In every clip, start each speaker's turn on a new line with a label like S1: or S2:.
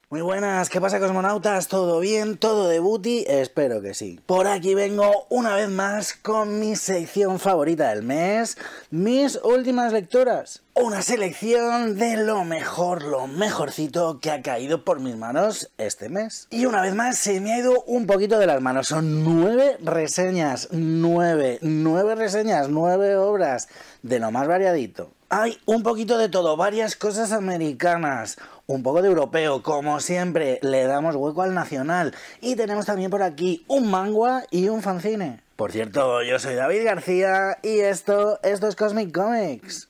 S1: Muy buenas, ¿qué pasa, cosmonautas? ¿Todo bien? ¿Todo de booty? Espero que sí. Por aquí vengo una vez más con mi sección favorita del mes, mis últimas lecturas. Una selección de lo mejor, lo mejorcito que ha caído por mis manos este mes. Y una vez más se me ha ido un poquito de las manos. Son 9 reseñas, 9 reseñas, 9 obras de lo más variadito. Hay un poquito de todo, varias cosas americanas, un poco de europeo, como siempre, le damos hueco al nacional. Y tenemos también por aquí un manga y un fanzine. Por cierto, yo soy David García y esto es Cosmic Comics.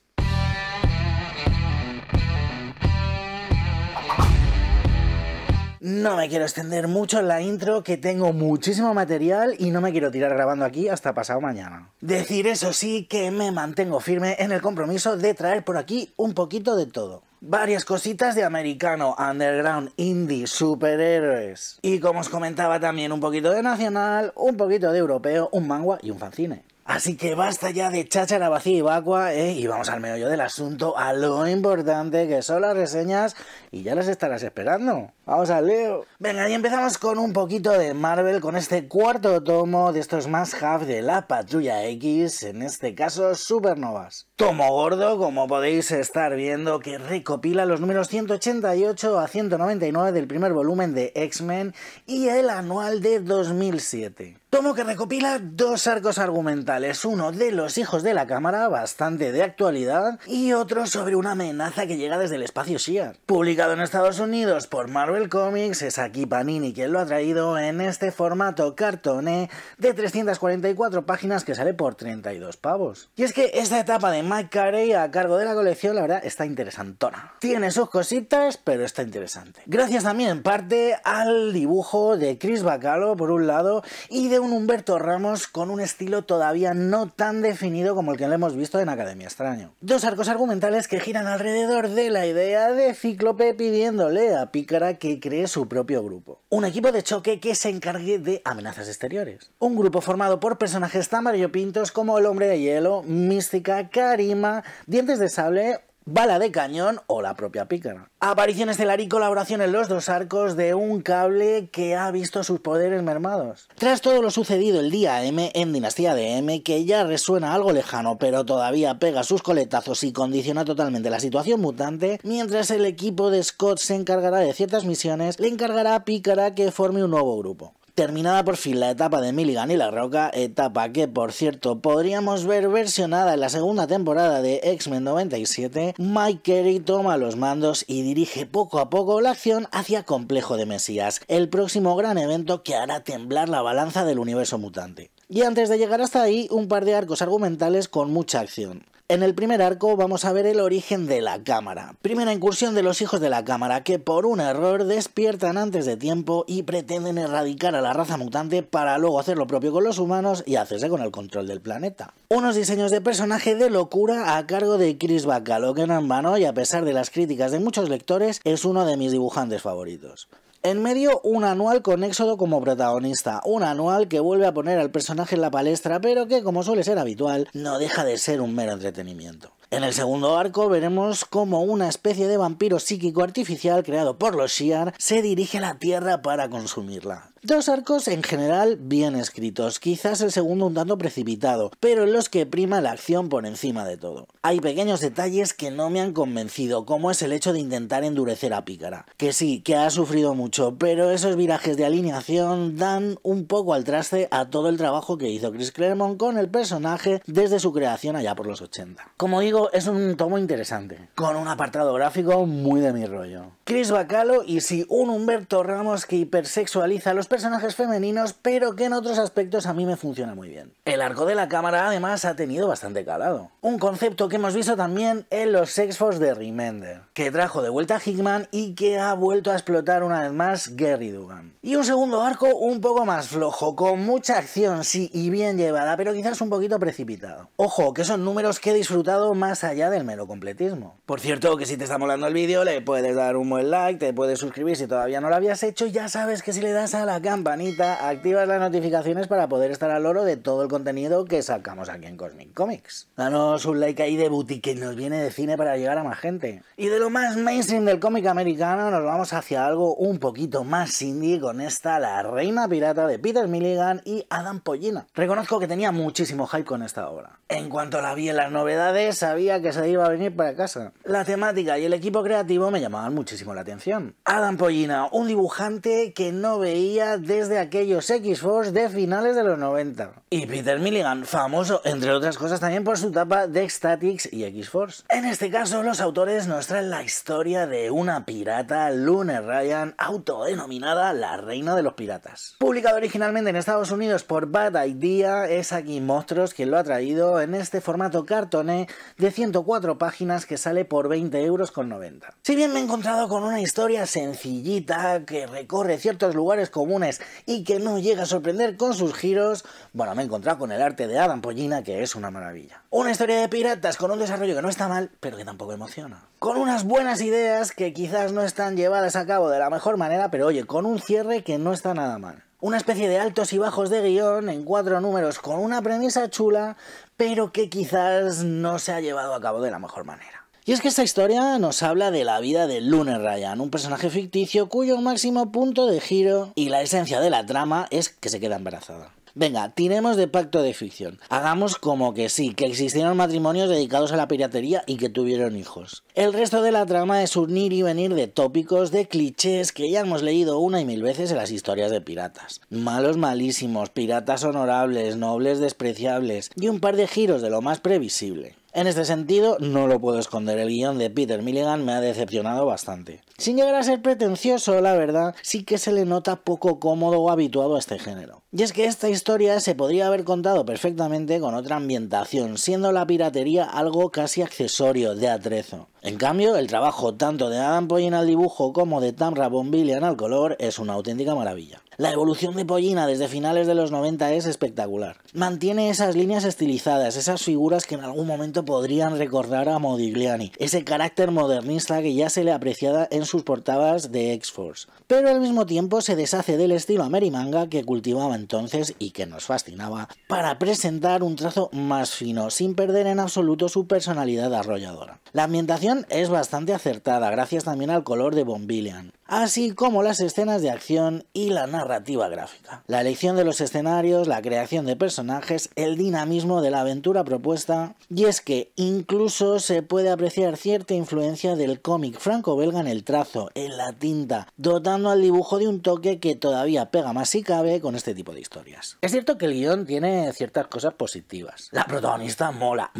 S1: No me quiero extender mucho en la intro, que tengo muchísimo material y no me quiero tirar grabando aquí hasta pasado mañana. Decir eso sí que me mantengo firme en el compromiso de traer por aquí un poquito de todo. Varias cositas de americano, underground, indie, superhéroes. Y como os comentaba también un poquito de nacional, un poquito de europeo, un manga y un fanzine. Así que basta ya de cháchara vacía y vacua, y vamos al meollo del asunto, a lo importante que son las reseñas, y ya las estarás esperando. ¡Vamos al lío! Venga, y empezamos con un poquito de Marvel, con este cuarto tomo de estos must-have de la Patrulla X, en este caso Supernovas. Tomo gordo, como podéis estar viendo, que recopila los números 188 a 199 del primer volumen de X-Men y el anual de 2007. Tomo que recopila dos arcos argumentales, uno de los hijos de la cámara, bastante de actualidad, y otro sobre una amenaza que llega desde el espacio Shi'ar. Publicado en Estados Unidos por Marvel Comics, es aquí Panini quien lo ha traído en este formato cartoné de 344 páginas que sale por 32 pavos. Y es que esta etapa de Mike Carey a cargo de la colección, la verdad, está interesantona. Tiene sus cositas, pero está interesante. Gracias también en parte al dibujo de Chris Bacalo, por un lado, y de un Humberto Ramos con un estilo todavía no tan definido como el que le hemos visto en Academia Extraño. Dos arcos argumentales que giran alrededor de la idea de Cíclope pidiéndole a Pícara que cree su propio grupo. Un equipo de choque que se encargue de amenazas exteriores. Un grupo formado por personajes tan variopintos como el Hombre de Hielo, Mística, Karima, Dientes de Sable, Bala de Cañón o la propia Pícara. Aparición estelar y colaboración en los dos arcos de un Cable que ha visto sus poderes mermados. Tras todo lo sucedido el día M en Dinastía de M, que ya resuena algo lejano pero todavía pega sus coletazos y condiciona totalmente la situación mutante, mientras el equipo de Scott se encargará de ciertas misiones, le encargará a Pícara que forme un nuevo grupo. Terminada por fin la etapa de Milligan y La Roca, etapa que por cierto podríamos ver versionada en la segunda temporada de X-Men 97, Mike Carey toma los mandos y dirige poco a poco la acción hacia Complejo de Mesías, el próximo gran evento que hará temblar la balanza del universo mutante. Y antes de llegar hasta ahí, un par de arcos argumentales con mucha acción. En el primer arco vamos a ver el origen de la cámara. Primera incursión de los hijos de la cámara que por un error despiertan antes de tiempo y pretenden erradicar a la raza mutante para luego hacer lo propio con los humanos y hacerse con el control del planeta. Unos diseños de personaje de locura a cargo de Chris Bacalo, que no en vano y a pesar de las críticas de muchos lectores es uno de mis dibujantes favoritos. En medio, un anual con Éxodo como protagonista, un anual que vuelve a poner al personaje en la palestra, pero que, como suele ser habitual, no deja de ser un mero entretenimiento. En el segundo arco veremos cómo una especie de vampiro psíquico artificial creado por los Shi'ar se dirige a la Tierra para consumirla. Dos arcos en general bien escritos, quizás el segundo un tanto precipitado, pero en los que prima la acción por encima de todo. Hay pequeños detalles que no me han convencido, como es el hecho de intentar endurecer a Pícara. Que sí, que ha sufrido mucho, pero esos virajes de alineación dan un poco al traste a todo el trabajo que hizo Chris Claremont con el personaje desde su creación allá por los 80. Como digo, es un tomo interesante, con un apartado gráfico muy de mi rollo. Chris Bacalo y sí, un Humberto Ramos que hipersexualiza a los personajes femeninos, pero que en otros aspectos a mí me funciona muy bien. El arco de la cámara además ha tenido bastante calado. Un concepto que hemos visto también en los X-Force de Remender, que trajo de vuelta a Hickman y que ha vuelto a explotar una vez más Gary Dugan. Y un segundo arco un poco más flojo, con mucha acción sí y bien llevada, pero quizás un poquito precipitado. Ojo, que son números que he disfrutado más allá del mero completismo. Por cierto, que si te está molando el vídeo le puedes dar un buen buen like, te puedes suscribir si todavía no lo habías hecho, ya sabes que si le das a la campanita activas las notificaciones para poder estar al loro de todo el contenido que sacamos aquí en Cosmic Comics. Danos un like ahí de booty que nos viene de cine para llegar a más gente. Y de lo más mainstream del cómic americano nos vamos hacia algo un poquito más indie con esta La Reina Pirata de Peter Milligan y Adam Pollina. Reconozco que tenía muchísimo hype con esta obra. En cuanto la vi en las novedades sabía que se iba a venir para casa. La temática y el equipo creativo me llamaban muchísimo la atención. Adam Pollina, un dibujante que no veía desde aquellos X-Force de finales de los 90. Y Peter Milligan, famoso entre otras cosas también por su tapa de X-Statix y X-Force. En este caso los autores nos traen la historia de una pirata, Lunar Ryan, autodenominada la Reina de los Piratas. Publicado originalmente en Estados Unidos por Bad Idea, es aquí Monstruos quien lo ha traído en este formato cartoné de 104 páginas que sale por 20,90 €. Si bien me he encontrado con una historia sencillita que recorre ciertos lugares comunes y que no llega a sorprender con sus giros, bueno, me he encontrado con el arte de Adam Pollina que es una maravilla. Una historia de piratas con un desarrollo que no está mal, pero que tampoco emociona. Con unas buenas ideas que quizás no están llevadas a cabo de la mejor manera, pero oye, con un cierre que no está nada mal. Una especie de altos y bajos de guión en 4 números con una premisa chula, pero que quizás no se ha llevado a cabo de la mejor manera. Y es que esta historia nos habla de la vida de Lunar Ryan, un personaje ficticio cuyo máximo punto de giro y la esencia de la trama es que se queda embarazada. Venga, tiremos de pacto de ficción. Hagamos como que sí, que existieron matrimonios dedicados a la piratería y que tuvieron hijos. El resto de la trama es un ir y venir de tópicos, de clichés que ya hemos leído una y mil veces en las historias de piratas. Malos malísimos, piratas honorables, nobles despreciables y un par de giros de lo más previsible. En este sentido, no lo puedo esconder, el guión de Peter Milligan me ha decepcionado bastante. Sin llegar a ser pretencioso, la verdad, sí que se le nota poco cómodo o habituado a este género. Y es que esta historia se podría haber contado perfectamente con otra ambientación, siendo la piratería algo casi accesorio, de atrezo. En cambio, el trabajo tanto de Adam Pollina al dibujo como de Tamra Bonvillain al color es una auténtica maravilla. La evolución de Pollina desde finales de los 90 es espectacular. Mantiene esas líneas estilizadas, esas figuras que en algún momento podrían recordar a Modigliani, ese carácter modernista que ya se le apreciaba en sus portadas de X-Force. Pero al mismo tiempo se deshace del estilo Amerimanga que cultivaba entonces y que nos fascinaba para presentar un trazo más fino, sin perder en absoluto su personalidad arrolladora. La ambientación es bastante acertada, gracias también al color de Bonvillain, así como las escenas de acción y la narrativa gráfica. La elección de los escenarios, la creación de personajes, el dinamismo de la aventura propuesta, y es que incluso se puede apreciar cierta influencia del cómic franco-belga en el trazo, en la tinta, dotando al dibujo de un toque que todavía pega más si cabe con este tipo de historias. Es cierto que el guión tiene ciertas cosas positivas. La protagonista mola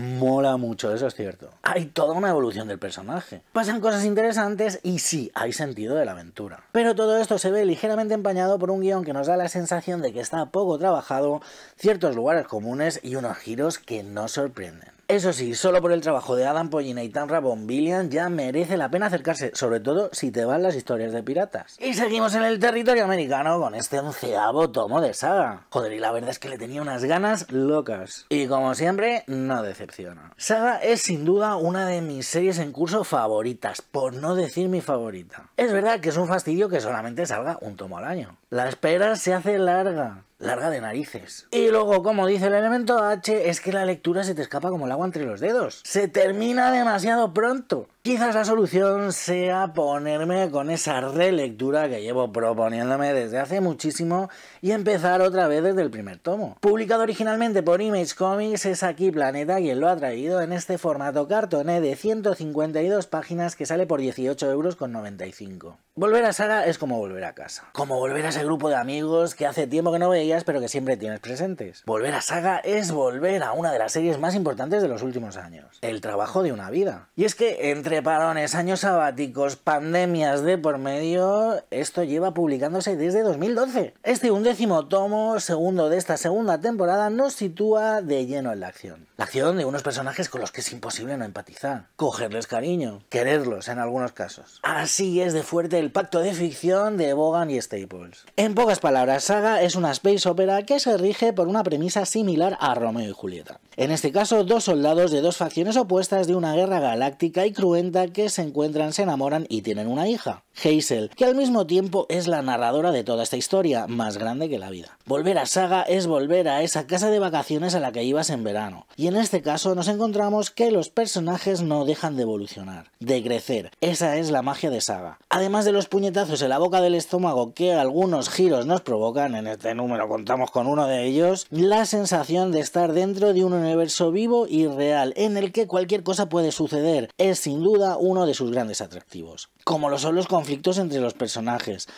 S1: mucho, eso es cierto. Hay toda una evolución del personaje. Pasan cosas interesantes y sí, hay sentido de la aventura. Pero todo esto se ve ligeramente empañado por un guión que nos da la sensación de que está poco trabajado, ciertos lugares comunes y unos giros que no sorprenden. Eso sí, solo por el trabajo de Adam Pollina y Tamra Bonvillain ya merece la pena acercarse, sobre todo si te van las historias de piratas. Y seguimos en el territorio americano con este 11º tomo de Saga. Joder, y la verdad es que le tenía unas ganas locas. Y como siempre, no decepciona. Saga es sin duda una de mis series en curso favoritas, por no decir mi favorita. Es verdad que es un fastidio que solamente salga un tomo al año. La espera se hace larga de narices. Y luego, como dice el elemento H, es que la lectura se te escapa como el agua entre los dedos. Se termina demasiado pronto. Quizás la solución sea ponerme con esa relectura que llevo proponiéndome desde hace muchísimo y empezar otra vez desde el primer tomo. Publicado originalmente por Image Comics, es aquí Planeta quien lo ha traído en este formato cartoné de 152 páginas que sale por 18,95 €. Volver a Saga es como volver a casa. Como volver a ese grupo de amigos que hace tiempo que no veías pero que siempre tienes presentes. Volver a Saga es volver a una de las series más importantes de los últimos años. El trabajo de una vida. Y es que entre parones, años sabáticos, pandemias de por medio, esto lleva publicándose desde 2012. Este 11º tomo, segundo de esta segunda temporada, nos sitúa de lleno en la acción. La acción de unos personajes con los que es imposible no empatizar, cogerles cariño, quererlos en algunos casos. Así es de fuerte el pacto de ficción de Vaughan y Staples. En pocas palabras, Saga es una space opera que se rige por una premisa similar a Romeo y Julieta. En este caso, dos soldados de dos facciones opuestas de una guerra galáctica y cruenta que se encuentran, se enamoran y tienen una hija. Hazel, que al mismo tiempo es la narradora de toda esta historia, más grande que la vida. Volver a Saga es volver a esa casa de vacaciones a la que ibas en verano, y en este caso nos encontramos que los personajes no dejan de evolucionar, de crecer. Esa es la magia de Saga. Además de los puñetazos en la boca del estómago que algunos giros nos provocan, en este número contamos con uno de ellos, la sensación de estar dentro de un universo vivo y real en el que cualquier cosa puede suceder es sin duda uno de sus grandes atractivos. Como lo son los conflictos entre los personajes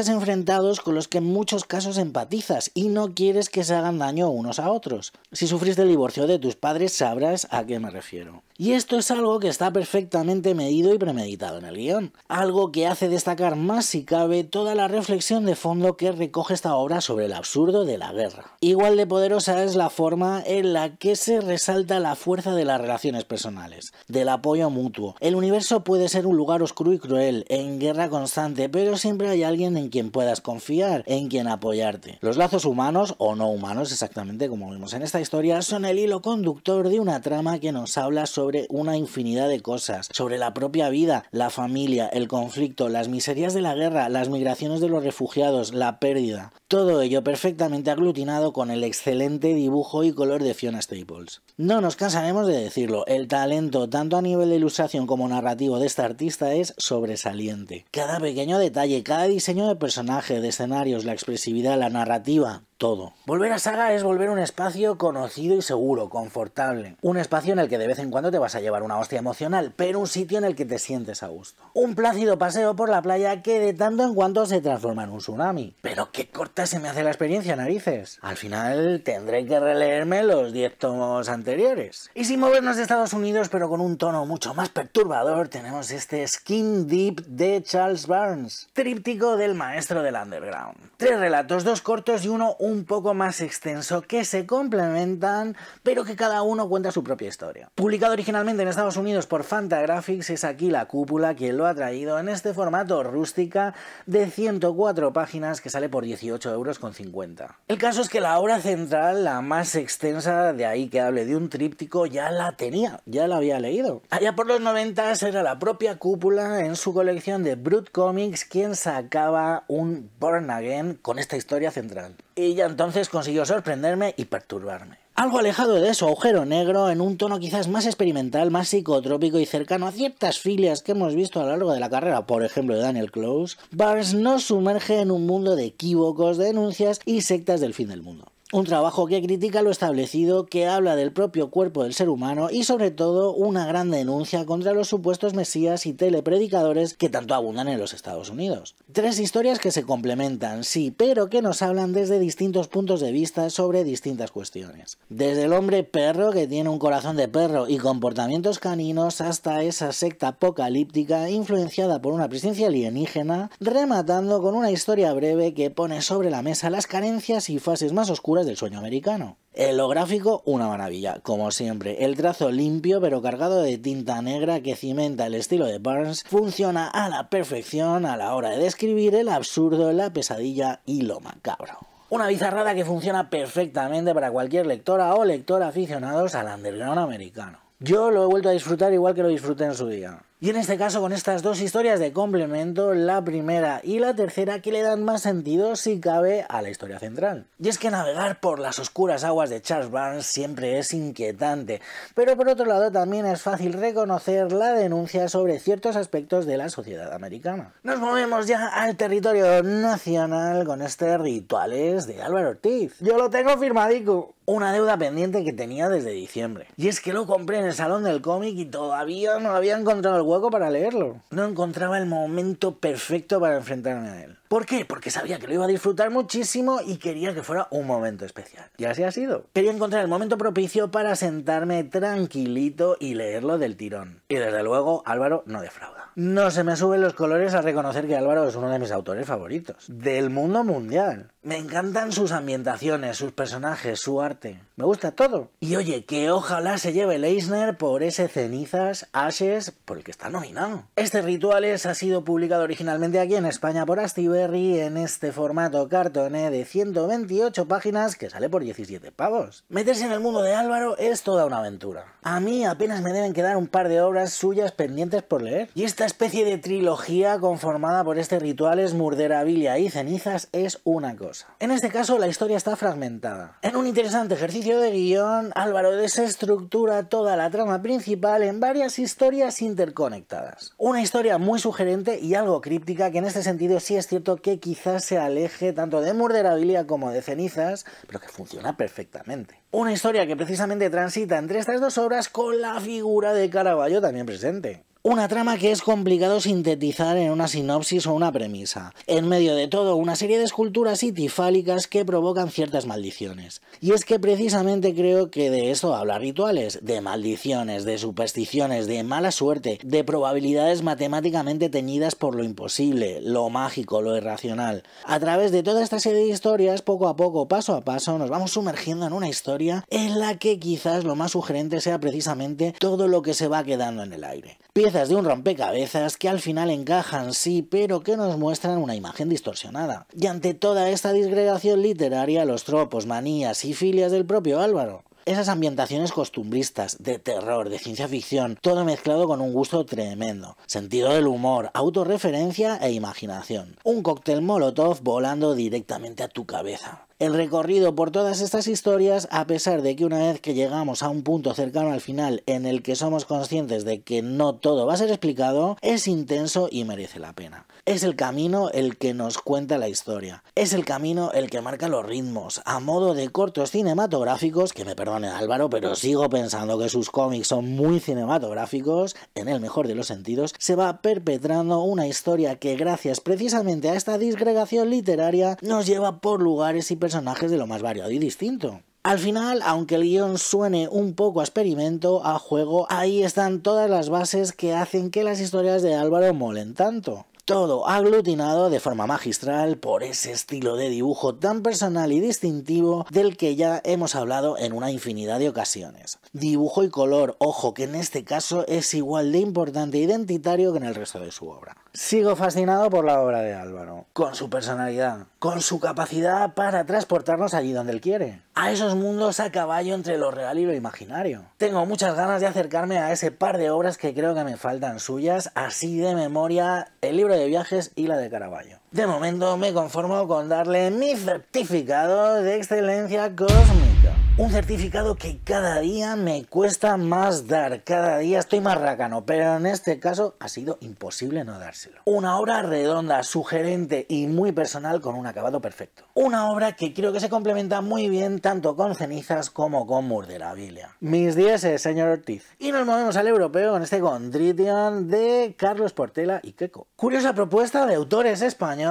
S1: enfrentados con los que en muchos casos empatizas y no quieres que se hagan daño unos a otros. Si sufriste el divorcio de tus padres sabrás a qué me refiero. Y esto es algo que está perfectamente medido y premeditado en el guión, algo que hace destacar más si cabe toda la reflexión de fondo que recoge esta obra sobre el absurdo de la guerra. Igual de poderosa es la forma en la que se resalta la fuerza de las relaciones personales, del apoyo mutuo. El universo puede ser un lugar oscuro y cruel, en guerra constante, pero siempre hay alguien en quien puedas confiar, en quien apoyarte. Los lazos humanos, o no humanos exactamente como vemos en esta historia, son el hilo conductor de una trama que nos habla sobre una infinidad de cosas, sobre la propia vida, la familia, el conflicto, las miserias de la guerra, las migraciones de los refugiados, la pérdida. Todo ello perfectamente aglutinado con el excelente dibujo y color de Fiona Staples. No nos cansaremos de decirlo, el talento tanto a nivel de ilustración como narrativo de esta artista es sobresaliente. Cada pequeño detalle, cada diseño de personaje, de escenarios, la expresividad, la narrativa, todo. Volver a Saga es volver a un espacio conocido y seguro, confortable. Un espacio en el que de vez en cuando te vas a llevar una hostia emocional, pero un sitio en el que te sientes a gusto. Un plácido paseo por la playa que de tanto en cuando se transforma en un tsunami. Pero qué corta se me hace la experiencia, narices. Al final tendré que releerme los 10 tomos anteriores. Y sin movernos de Estados Unidos, pero con un tono mucho más perturbador, tenemos este Skin Deep de Charles Burns, tríptico del maestro del underground. 3 relatos, 2 cortos y uno un poco más extenso que se complementan, pero que cada uno cuenta su propia historia. Publicado originalmente en Estados Unidos por Fantagraphics, es aquí La Cúpula quien lo ha traído en este formato rústica de 104 páginas que sale por 18,50 €. El caso es que la obra central, la más extensa, de ahí que hable de un tríptico, ya la tenía, ya la había leído. Allá por los 90 era la propia Cúpula en su colección de Brut Comics quien sacaba un Born Again con esta historia central. Y ya entonces consiguió sorprenderme y perturbarme. Algo alejado de su agujero negro, en un tono quizás más experimental, más psicotrópico y cercano a ciertas filias que hemos visto a lo largo de la carrera, por ejemplo de Daniel Close, Burns nos sumerge en un mundo de equívocos, denuncias y sectas del fin del mundo. Un trabajo que critica lo establecido, que habla del propio cuerpo del ser humano y sobre todo una gran denuncia contra los supuestos mesías y telepredicadores que tanto abundan en los Estados Unidos. 3 historias que se complementan, sí, pero que nos hablan desde distintos puntos de vista sobre distintas cuestiones. Desde el hombre perro que tiene un corazón de perro y comportamientos caninos hasta esa secta apocalíptica influenciada por una presencia alienígena, rematando con una historia breve que pone sobre la mesa las carencias y fases más oscuras del sueño americano. En lo gráfico, una maravilla, como siempre. El trazo limpio pero cargado de tinta negra que cimenta el estilo de Burns funciona a la perfección a la hora de describir el absurdo, la pesadilla y lo macabro. Una bizarrada que funciona perfectamente para cualquier lectora o lector aficionados al underground americano. Yo lo he vuelto a disfrutar igual que lo disfruté en su día. Y en este caso con estas 2 historias de complemento, la primera y la tercera, que le dan más sentido si cabe a la historia central. Y es que navegar por las oscuras aguas de Charles Burns siempre es inquietante, pero por otro lado también es fácil reconocer la denuncia sobre ciertos aspectos de la sociedad americana. Nos movemos ya al territorio nacional con este Rituales de Álvaro Ortiz. Yo lo tengo firmadico. Una deuda pendiente que tenía desde diciembre. Y es que lo compré en el Salón del Cómic y todavía no había encontrado el hueco para leerlo. No encontraba el momento perfecto para enfrentarme a él. ¿Por qué? Porque sabía que lo iba a disfrutar muchísimo y quería que fuera un momento especial. Y así ha sido. Quería encontrar el momento propicio para sentarme tranquilito y leerlo del tirón. Y desde luego, Álvaro no defrauda. No se me suben los colores al reconocer que Álvaro es uno de mis autores favoritos. Del mundo mundial. Me encantan sus ambientaciones, sus personajes, su arte. Me gusta todo. Y oye, que ojalá se lleve el Eisner por ese Cenizas, Ashes, por el que está nominado. Este Rituales ha sido publicado originalmente aquí en España por Astiberri Berry en este formato cartoné de 128 páginas que sale por 17 pavos. Meterse en el mundo de Álvaro es toda una aventura. A mí apenas me deben quedar un par de obras suyas pendientes por leer. Y esta especie de trilogía conformada por este Rituales, Murderabilia y Cenizas es una cosa. En este caso la historia está fragmentada. En un interesante ejercicio de guión, Álvaro desestructura toda la trama principal en varias historias interconectadas. Una historia muy sugerente y algo críptica que en este sentido sí es cierto que quizás se aleje tanto de Murderabilia como de Cenizas, pero que funciona perfectamente. Una historia que precisamente transita entre estas dos obras con la figura de Caravaggio también presente. Una trama que es complicado sintetizar en una sinopsis o una premisa. En medio de todo, una serie de esculturas itifálicas que provocan ciertas maldiciones. Y es que precisamente creo que de eso habla Rituales, de maldiciones, de supersticiones, de mala suerte, de probabilidades matemáticamente teñidas por lo imposible, lo mágico, lo irracional. A través de toda esta serie de historias, poco a poco, paso a paso, nos vamos sumergiendo en una historia en la que quizás lo más sugerente sea precisamente todo lo que se va quedando en el aire. Piezas de un rompecabezas que al final encajan, sí, pero que nos muestran una imagen distorsionada. Y ante toda esta disgregación literaria, los tropos, manías y filias del propio Álvaro. Esas ambientaciones costumbristas, de terror, de ciencia ficción, todo mezclado con un gusto tremendo. Sentido del humor, autorreferencia e imaginación. Un cóctel molotov volando directamente a tu cabeza. El recorrido por todas estas historias, a pesar de que una vez que llegamos a un punto cercano al final en el que somos conscientes de que no todo va a ser explicado, es intenso y merece la pena. Es el camino el que nos cuenta la historia. Es el camino el que marca los ritmos, a modo de cortos cinematográficos, que me perdone Álvaro, pero sigo pensando que sus cómics son muy cinematográficos, en el mejor de los sentidos, se va perpetrando una historia que gracias precisamente a esta disgregación literaria nos lleva por lugares y personajes de lo más variado y distinto. Al final, aunque el guión suene un poco a experimento, a juego, ahí están todas las bases que hacen que las historias de Álvaro molen tanto. Todo aglutinado de forma magistral por ese estilo de dibujo tan personal y distintivo del que ya hemos hablado en una infinidad de ocasiones. Dibujo y color, ojo, que en este caso es igual de importante e identitario que en el resto de su obra. Sigo fascinado por la obra de Álvaro, con su personalidad, con su capacidad para transportarnos allí donde él quiere, a esos mundos a caballo entre lo real y lo imaginario. Tengo muchas ganas de acercarme a ese par de obras que creo que me faltan suyas, así de memoria, el libro de viajes y la de Caravaggio. De momento me conformo con darle mi certificado de excelencia cósmica. Un certificado que cada día me cuesta más dar, cada día estoy más rácano, pero en este caso ha sido imposible no dárselo. Una obra redonda, sugerente y muy personal con un acabado perfecto. Una obra que creo que se complementa muy bien tanto con Cenizas como con Murderabilia. Mis 10, señor Ortiz. Y nos movemos al europeo con este Contrition de Carlos Portela y Queco. Curiosa propuesta de autores españoles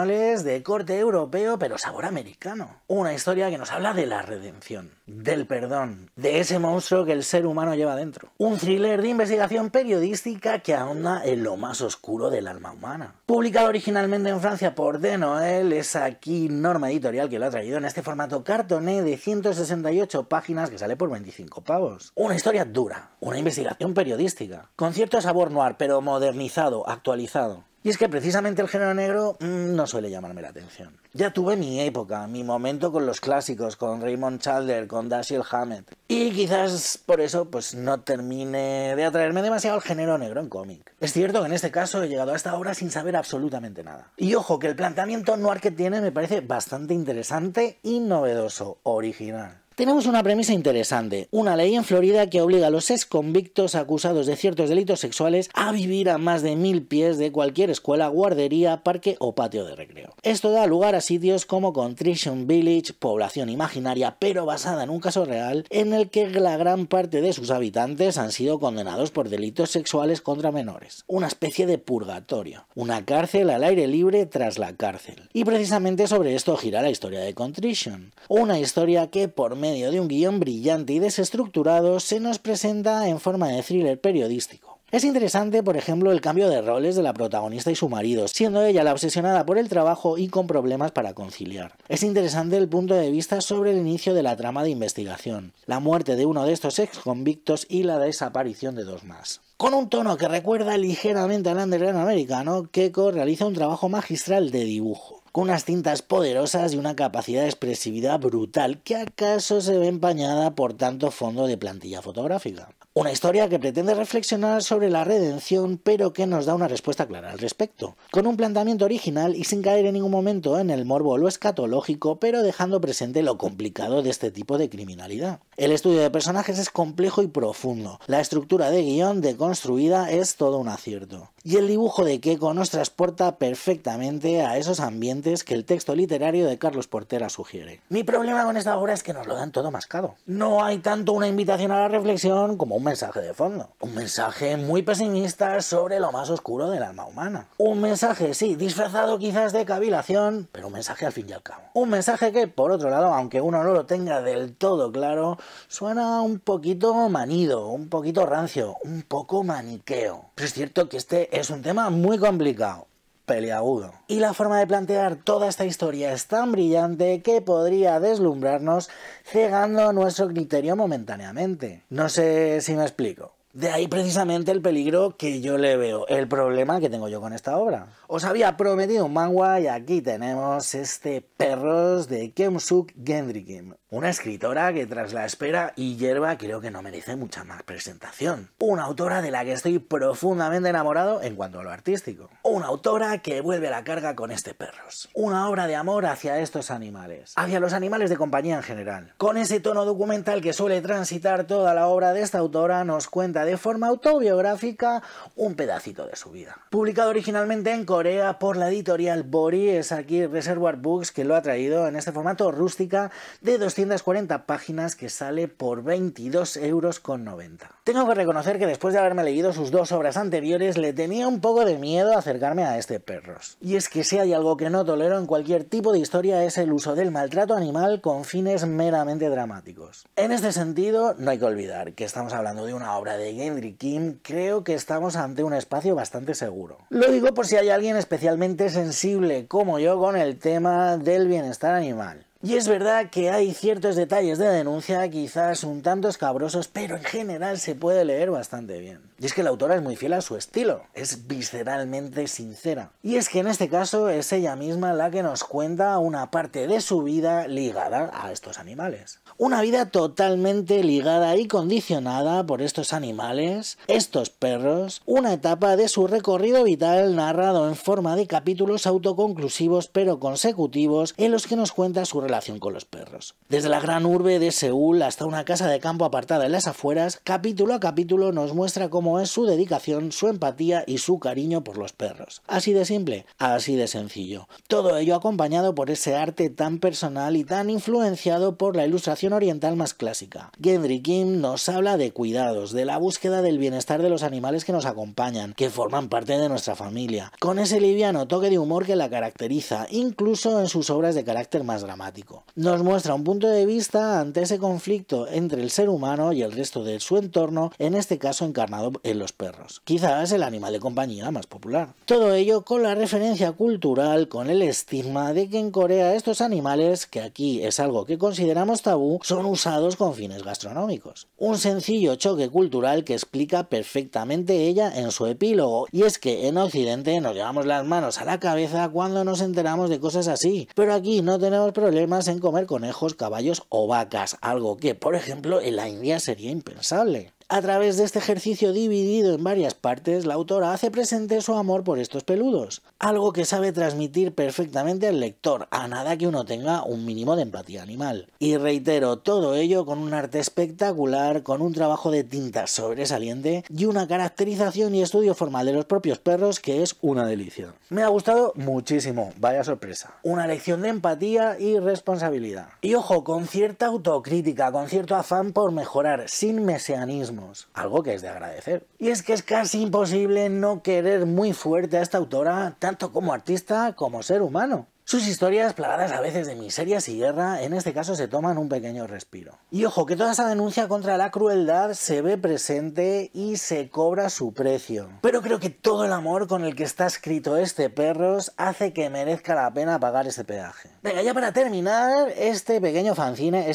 S1: de corte europeo pero sabor americano. Una historia que nos habla de la redención, del perdón, de ese monstruo que el ser humano lleva dentro. Un thriller de investigación periodística que ahonda en lo más oscuro del alma humana. Publicado originalmente en Francia por De Noël, es aquí Norma Editorial que lo ha traído en este formato cartoné de 168 páginas que sale por 25 pavos. Una historia dura, una investigación periodística, con cierto sabor noir pero modernizado, actualizado. Y es que precisamente el género negro no suele llamarme la atención. Ya tuve mi época, mi momento con los clásicos, con Raymond Chandler, con Dashiell Hammett. Y quizás por eso pues no termine de atraerme demasiado el género negro en cómic. Es cierto que en este caso he llegado a esta obra sin saber absolutamente nada. Y ojo que el planteamiento noir que tiene me parece bastante interesante y novedoso, original. Tenemos una premisa interesante, una ley en Florida que obliga a los exconvictos acusados de ciertos delitos sexuales a vivir a más de 1000 pies de cualquier escuela, guardería, parque o patio de recreo. Esto da lugar a sitios como Contrition Village, población imaginaria pero basada en un caso real en el que la gran parte de sus habitantes han sido condenados por delitos sexuales contra menores. Una especie de purgatorio, una cárcel al aire libre tras la cárcel. Y precisamente sobre esto gira la historia de Contrition, una historia que por medio de un guión brillante y desestructurado se nos presenta en forma de thriller periodístico. Es interesante, por ejemplo, el cambio de roles de la protagonista y su marido, siendo ella la obsesionada por el trabajo y con problemas para conciliar. Es interesante el punto de vista sobre el inicio de la trama de investigación, la muerte de uno de estos exconvictos y la desaparición de dos más. Con un tono que recuerda ligeramente al underground americano, Queco realiza un trabajo magistral de dibujo. con unas tintas poderosas y una capacidad de expresividad brutal que acaso se ve empañada por tanto fondo de plantilla fotográfica. Una historia que pretende reflexionar sobre la redención, pero que nos da una respuesta clara al respecto, con un planteamiento original y sin caer en ningún momento en el morbo o lo escatológico, pero dejando presente lo complicado de este tipo de criminalidad. El estudio de personajes es complejo y profundo, la estructura de guión deconstruida es todo un acierto, y el dibujo de Keiko nos transporta perfectamente a esos ambientes que el texto literario de Carlos Portera sugiere. Mi problema con esta obra es que nos lo dan todo mascado. No hay tanto una invitación a la reflexión como un mensaje de fondo. Un mensaje muy pesimista sobre lo más oscuro del alma humana. Un mensaje, sí, disfrazado quizás de cavilación, pero un mensaje al fin y al cabo. Un mensaje que, por otro lado, aunque uno no lo tenga del todo claro, suena un poquito manido, un poquito rancio, un poco maniqueo. Pero es cierto que este es un tema muy complicado. Peliagudo. Y la forma de plantear toda esta historia es tan brillante que podría deslumbrarnos cegando nuestro criterio momentáneamente. No sé si me explico. De ahí precisamente el peligro que yo le veo, el problema que tengo yo con esta obra. Os había prometido un manga y aquí tenemos este Perros de Keum-Suk Gendry-Kim, una escritora que tras la espera y hierba creo que no merece mucha más presentación. Una autora de la que estoy profundamente enamorado en cuanto a lo artístico. Una autora que vuelve a la carga con este Perros. Una obra de amor hacia estos animales, hacia los animales de compañía en general. Con ese tono documental que suele transitar toda la obra de esta autora, nos cuenta de forma autobiográfica un pedacito de su vida. Publicado originalmente en Corea por la editorial Bori, es aquí Reservoir Books que lo ha traído en este formato rústica de 240 páginas que sale por 22,90 €. Tengo que reconocer que después de haberme leído sus dos obras anteriores le tenía un poco de miedo a acercarme a este Perros. Y es que si hay algo que no tolero en cualquier tipo de historia es el uso del maltrato animal con fines meramente dramáticos. En este sentido, no hay que olvidar que estamos hablando de una obra de Gendry-Kim, creo que estamos ante un espacio bastante seguro. Lo digo por si hay alguien especialmente sensible como yo con el tema del bienestar animal. Y es verdad que hay ciertos detalles de denuncia quizás un tanto escabrosos, pero en general se puede leer bastante bien. Y es que la autora es muy fiel a su estilo, es visceralmente sincera. Y es que en este caso es ella misma la que nos cuenta una parte de su vida ligada a estos animales. Una vida totalmente ligada y condicionada por estos animales, estos perros, una etapa de su recorrido vital narrado en forma de capítulos autoconclusivos pero consecutivos en los que nos cuenta su relación con los perros. Desde la gran urbe de Seúl hasta una casa de campo apartada en las afueras, capítulo a capítulo nos muestra cómo es su dedicación, su empatía y su cariño por los perros. Así de simple, así de sencillo. Todo ello acompañado por ese arte tan personal y tan influenciado por la ilustración oriental más clásica. Gendry-Kim nos habla de cuidados, de la búsqueda del bienestar de los animales que nos acompañan, que forman parte de nuestra familia, con ese liviano toque de humor que la caracteriza, incluso en sus obras de carácter más dramático. Nos muestra un punto de vista ante ese conflicto entre el ser humano y el resto de su entorno, en este caso encarnado en los perros. Quizás el animal de compañía más popular. Todo ello con la referencia cultural, con el estigma de que en Corea estos animales, que aquí es algo que consideramos tabú, son usados con fines gastronómicos. Un sencillo choque cultural que explica perfectamente ella en su epílogo, y es que en Occidente nos llevamos las manos a la cabeza cuando nos enteramos de cosas así, pero aquí no tenemos problemas en comer conejos, caballos o vacas, algo que, por ejemplo, en la India sería impensable. A través de este ejercicio dividido en varias partes, la autora hace presente su amor por estos peludos, algo que sabe transmitir perfectamente al lector, a nada que uno tenga un mínimo de empatía animal. Y reitero, todo ello con un arte espectacular, con un trabajo de tinta sobresaliente y una caracterización y estudio formal de los propios perros que es una delicia. Me ha gustado muchísimo, vaya sorpresa. Una lección de empatía y responsabilidad. Y ojo, con cierta autocrítica, con cierto afán por mejorar, sin mesianismo. Algo que es de agradecer. Y es que es casi imposible no querer muy fuerte a esta autora, tanto como artista como ser humano. Sus historias, plagadas a veces de miserias y guerra, en este caso se toman un pequeño respiro. Y ojo, que toda esa denuncia contra la crueldad se ve presente y se cobra su precio. Pero creo que todo el amor con el que está escrito este Perros hace que merezca la pena pagar ese peaje. Venga, ya para terminar, este pequeño fanzine,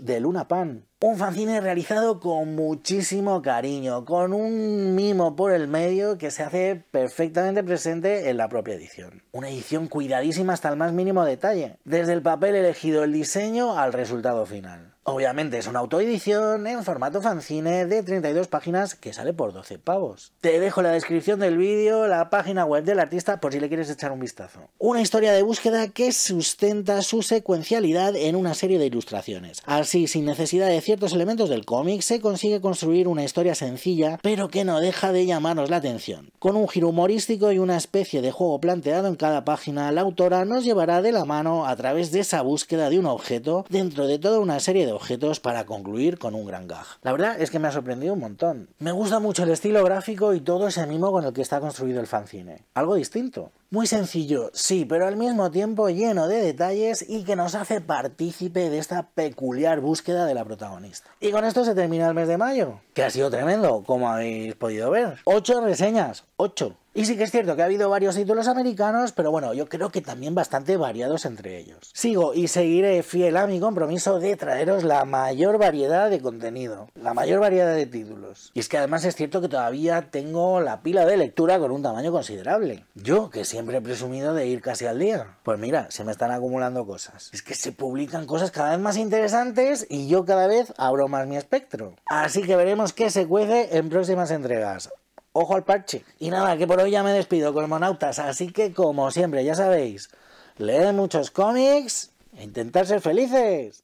S1: de Luna Pan. Un fanzine realizado con muchísimo cariño, con un mimo por el medio que se hace perfectamente presente en la propia edición. Una edición cuidadísima hasta el más mínimo detalle, desde el papel elegido, el diseño al resultado final. Obviamente es una autoedición en formato fanzine de 32 páginas que sale por 12 pavos. Te dejo en la descripción del vídeo la página web del artista por si le quieres echar un vistazo. Una historia de búsqueda que sustenta su secuencialidad en una serie de ilustraciones. Así, sin necesidad de ciertos elementos del cómic, se consigue construir una historia sencilla, pero que no deja de llamarnos la atención. Con un giro humorístico y una especie de juego planteado en cada página, la autora nos llevará de la mano a través de esa búsqueda de un objeto dentro de toda una serie de objetos para concluir con un gran gag. La verdad es que me ha sorprendido un montón. Me gusta mucho el estilo gráfico y todo ese mimo con el que está construido el fanzine. Algo distinto. Muy sencillo, sí, pero al mismo tiempo lleno de detalles y que nos hace partícipe de esta peculiar búsqueda de la protagonista. Y con esto se termina el mes de mayo, que ha sido tremendo, como habéis podido ver. 8 reseñas, 8. Y sí que es cierto que ha habido varios títulos americanos, pero bueno, yo creo que también bastante variados entre ellos. Sigo y seguiré fiel a mi compromiso de traeros la mayor variedad de contenido, la mayor variedad de títulos. Y es que además es cierto que todavía tengo la pila de lectura con un tamaño considerable. Yo, que siempre he presumido de ir casi al día. Pues mira, se me están acumulando cosas. Es que se publican cosas cada vez más interesantes y yo cada vez abro más mi espectro. Así que veremos qué se cuece en próximas entregas. Ojo al parche. Y nada, que por hoy ya me despido, cosmonautas, así que como siempre, ya sabéis, leed muchos cómics e intentad ser felices.